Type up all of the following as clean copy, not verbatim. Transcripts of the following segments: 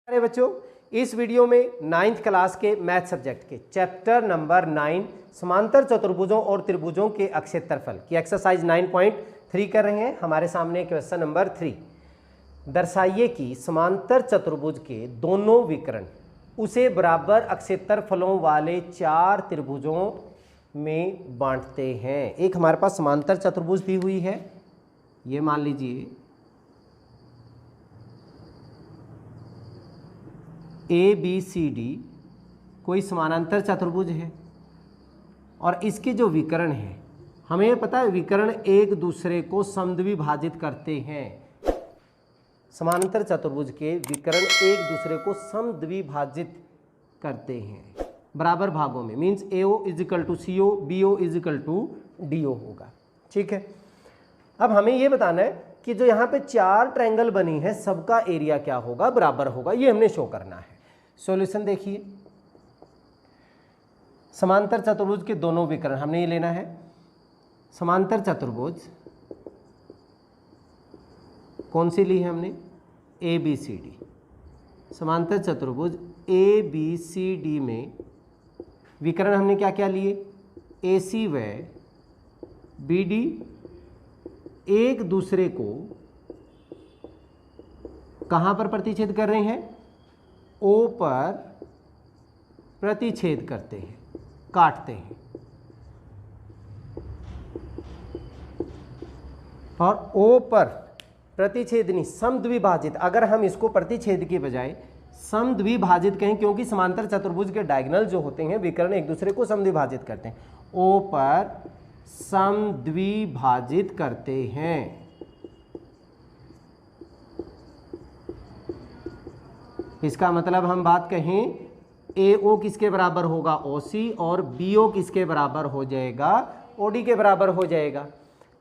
अरे बच्चों, इस वीडियो में 9th क्लास के मैथ सब्जेक्ट के चैप्टर नंबर 9 समांतर चतुर्भुजों और त्रिभुजों के अक्षेत्रफल की एक्सरसाइज 9.3 कर रहे हैं। हमारे सामने क्वेश्चन नंबर 3, दर्शाइए कि समांतर चतुर्भुज के दोनों विकर्ण उसे बराबर अक्षेत्रफलों वाले 4 त्रिभुजों में बांटते हैं। एक हमारे पास समांतर चतुर्भुज दी हुई है, ये मान लीजिए ABCD कोई समानांतर चतुर्भुज है और इसके जो विकर्ण हैं, हमें पता है विकर्ण एक दूसरे को समद्विभाजित करते हैं। समानांतर चतुर्भुज के विकर्ण एक दूसरे को समद्विभाजित करते हैं बराबर भागों में, means AO = CO, BO = DO होगा। ठीक है, अब हमें ये बताना है कि जो यहाँ पे 4 ट्रायंगल बनी है सबका एरिया क्या होगा, बराबर होगा, ये हमने शो करना है। सॉल्यूशन देखिए, समांतर चतुर्भुज के दोनों विकर्ण हमने ये लेना है। समांतर चतुर्भुज कौन सी ली है हमने, ABCD। समांतर चतुर्भुज ABCD में विकर्ण हमने क्या क्या लिए, AC व BD एक दूसरे को कहां पर प्रतिच्छेद कर रहे हैं, O पर प्रतिच्छेद करते हैं, काटते हैं। और O पर प्रतिच्छेद नहीं, समद्विभाजित। अगर हम इसको प्रतिच्छेद के बजाय समद्विभाजित कहें, क्योंकि समांतर चतुर्भुज के डायगोनल जो होते हैं विकर्ण एक दूसरे को समद्विभाजित करते हैं, O पर समद्विभाजित करते हैं। इसका मतलब हम बात कहें AO किसके बराबर होगा, OC, और BO किसके बराबर हो जाएगा, OD के बराबर हो जाएगा।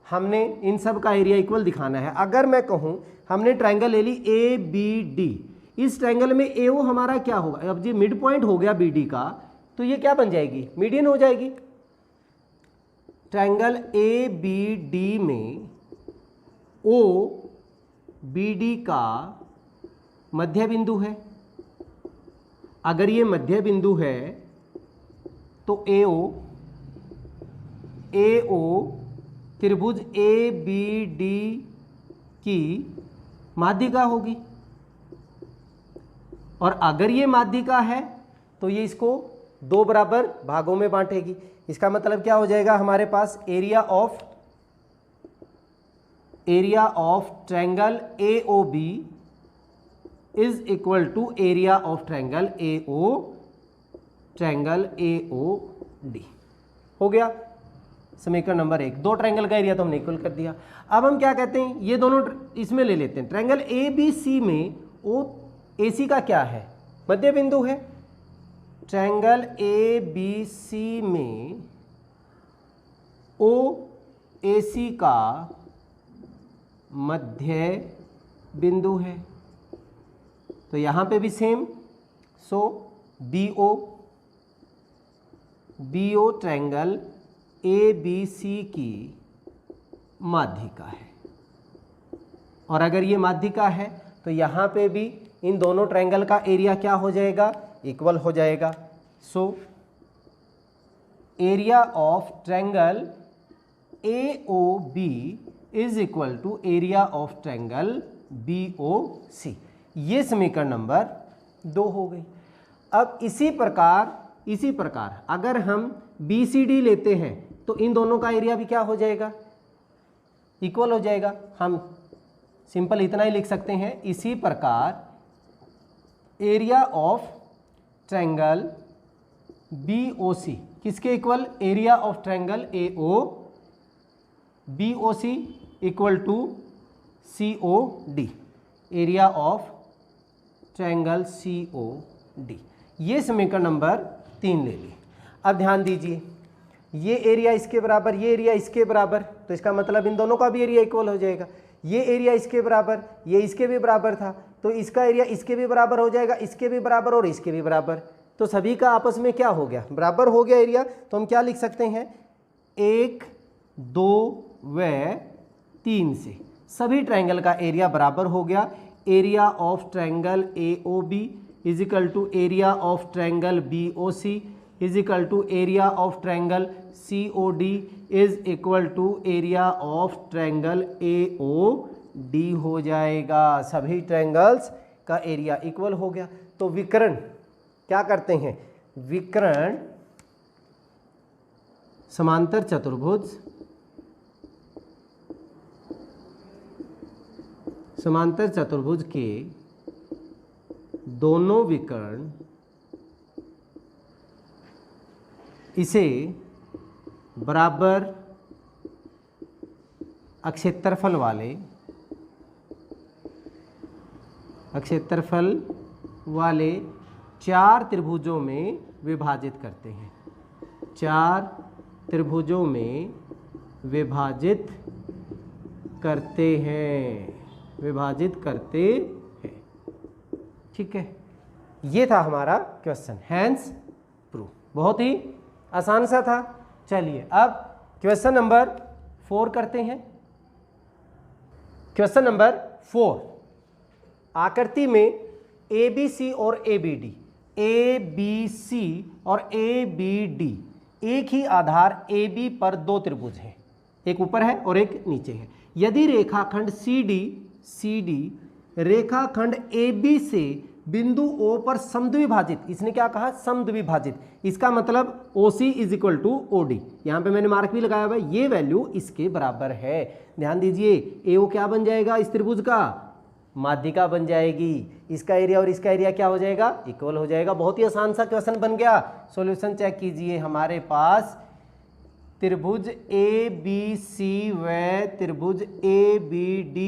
हमने इन सब का एरिया इक्वल दिखाना है। अगर मैं कहूं हमने ट्रायंगल ले ली ABD, इस ट्रायंगल में AO हमारा क्या होगा, अब ये मिड पॉइंट हो गया BD का, तो ये क्या बन जाएगी, मीडियन हो जाएगी। ट्रायंगल ABD में OBD का मध्य बिंदु है। अगर ये मध्य बिंदु है तो AO त्रिभुज ABD की माध्यिका होगी, और अगर ये माध्यिका है तो ये इसको 2 बराबर भागों में बांटेगी। इसका मतलब क्या हो जाएगा, हमारे पास area of triangle AOB is equal to area of triangle AOD हो गया समीकरण नंबर 1। 2 ट्रायंगल का एरिया तो हमने इक्वल कर दिया। अब हम क्या कहते हैं, ये दोनों इसमें ले लेते हैं। ट्रायंगल ABC में AC का क्या है, मध्य बिंदु है। ट्रायंगल ABC में OAC का मध्य बिंदु है, तो यहां पे भी सेम। सो BO ट्रायंगल ABC की माध्यिका है, और अगर ये माध्यिका है तो यहां पे भी इन दोनों ट्रायंगल का एरिया क्या हो जाएगा, इक्वल हो जाएगा। So area of triangle AOB is equal to area of triangle BOC। ये समीकरण नंबर 2 हो गई। अब इसी प्रकार अगर हम BCD लेते हैं तो इन दोनों का एरिया भी क्या हो जाएगा, इक्वल हो जाएगा। हम सिंपल इतना ही लिख सकते हैं, इसी प्रकार एरिया ऑफ ट्रायंगल BOC किसके equal, area of triangle BOC equal to COD, area of triangle COD। ये समीकरण नंबर 3 ले ली। अब ध्यान दीजिए, ये एरिया इसके बराबर, ये एरिया इसके बराबर, तो इसका मतलब इन दोनों का भी एरिया इक्वल हो जाएगा। ये एरिया इसके बराबर, ये इसके भी बराबर था, तो इसका एरिया इसके भी बराबर हो जाएगा, इसके भी बराबर और इसके भी बराबर, तो सभी का आपस में क्या हो गया, बराबर हो गया एरिया। तो हम क्या लिख सकते हैं, 1, 2 व 3 से सभी ट्रायंगल का एरिया बराबर हो गया। Area of triangle AOB is equal to area of triangle BOC is equal to area of triangle COD is equal to area of triangle AOD हो जाएगा। सभी ट्रायंगल्स का एरिया इक्वल हो गया। तो विकर्ण क्या करते हैं? विकर्ण समांतर चतुर्भुज, समांतर चतुर्भुज के दोनों विकर्ण इसे बराबर अक्षेत्रफल वाले 4 त्रिभुजों में विभाजित करते हैं। 4 त्रिभुजों में विभाजित करते हैं, विभाजित करते हैं। ठीक है, ये था हमारा क्वेश्चन, हैंस प्रूफ। बहुत ही आसान सा था। चलिए अब क्वेश्चन नंबर 4 करते हैं। क्वेश्चन नंबर 4, आकृति में ABC और ABD, ABC और ABD एक ही आधार AB पर 2 त्रिभुज हैं, एक ऊपर है और एक नीचे है। यदि रेखाखंड CD रेखाखंड AB से बिंदु O पर समद्विभाजित, इसने क्या कहा? समद्विभाजित। इसका मतलब OC is equal to OD। यहाँ पे मैंने मार्क भी लगाया हुआ है, ये वैल्यू इसके बराबर है। ध्यान दीजिए, AO क्या बन जाएगा? इस त्रिभुज का माध्यिका बन जाएगी। इसका एरिया और इसका एरिया क्या हो जाएगा? इक्वल हो जाएगा। बहुत ही आसान सा क्वेश्चन बन गया। सॉल्यूशन चेक कीजिए। हमारे पास त्रिभुज ABC व त्रिभुज ABD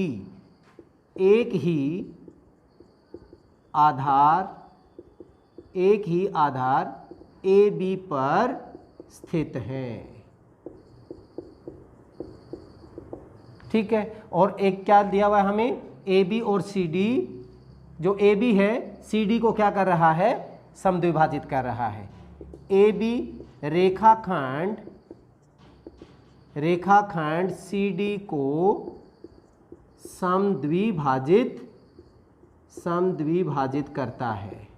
एक ही आधार AB पर स्थित हैं। ठीक है, और एक क्या दिया हुआ है हमें? AB और CD। जो AB है CD को क्या कर रहा है? समद्विभाजित कर रहा है। AB रेखाखंड CD को समद्विभाजित करता है।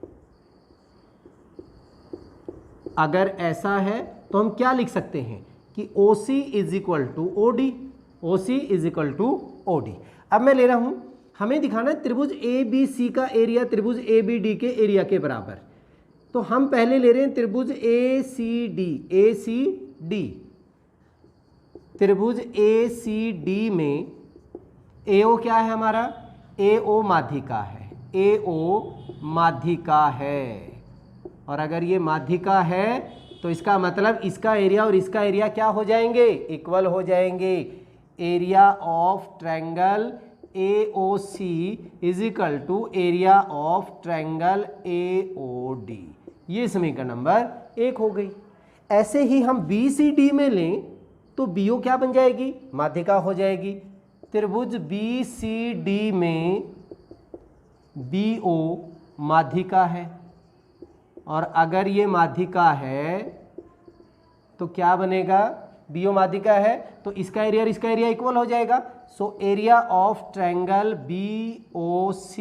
अगर ऐसा है तो हम क्या लिख सकते हैं कि OC is equal to OD, OC is equal to OD। अब मैं ले रहा हूं, हमें दिखाना है त्रिभुज ABC का एरिया त्रिभुज ABD के एरिया के बराबर। तो हम पहले ले रहे हैं त्रिभुज ACD। त्रिभुज ACD में AO क्या है हमारा? AO माध्यिका है, AO माध्यिका है। और अगर ये माध्यिका है तो इसका मतलब इसका एरिया और इसका एरिया क्या हो जाएंगे? इक्वल हो जाएंगे। Area of triangle AOC is equal to area of triangle AOD। ये समीकरण नंबर 1 हो गई। ऐसे ही हम BCD में लें तो BO क्या बन जाएगी? माध्यिका हो जाएगी। त्रिभुज BCD में BO माध्यिका है, और अगर ये माध्यिका है तो क्या बनेगा? BO माध्यिका है तो इसका एरिया और इसका एरिया इक्वल हो जाएगा। So area of triangle BOC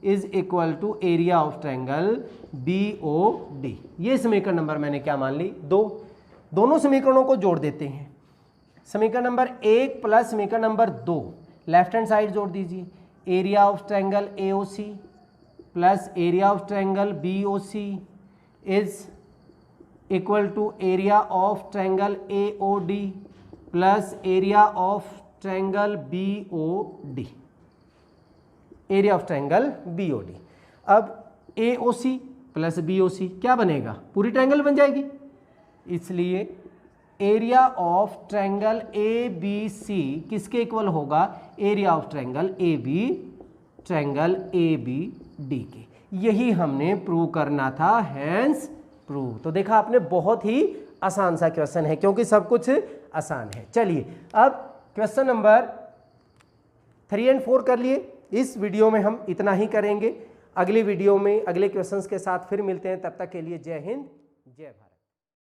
is equal to area of triangle BOD। ये समीकरण नंबर मैंने क्या मान ली? 2। दोनों समीकरणों को जोड़ देते हैं। समीकरण नंबर 1 प्लस समीकरण नंबर 2 लेफ्ट हैंड साइड जोड़ दीजिए। Area of triangle AOC plus area of triangle BOC is equal to area of triangle AOD plus area of triangle BOD। Area of triangle BOD। अब AOC plus BOC क्या बनेगा? पूरी triangle बन जाएगी। इसलिए area of triangle ABC किसके equal होगा? Area of triangle ABD के। यही हमने प्रूव करना था, हैंस प्रूव। तो देखा आपने, बहुत ही आसान सा क्वेश्चन है क्योंकि सब कुछ आसान है। चलिए अब क्वेश्चन नंबर 3 और 4 कर लिए। इस वीडियो में हम इतना ही करेंगे। अगली वीडियो में अगले क्वेश्चंस के साथ फिर मिलते हैं। तब तक के लिए जय हिंद, जय भारत।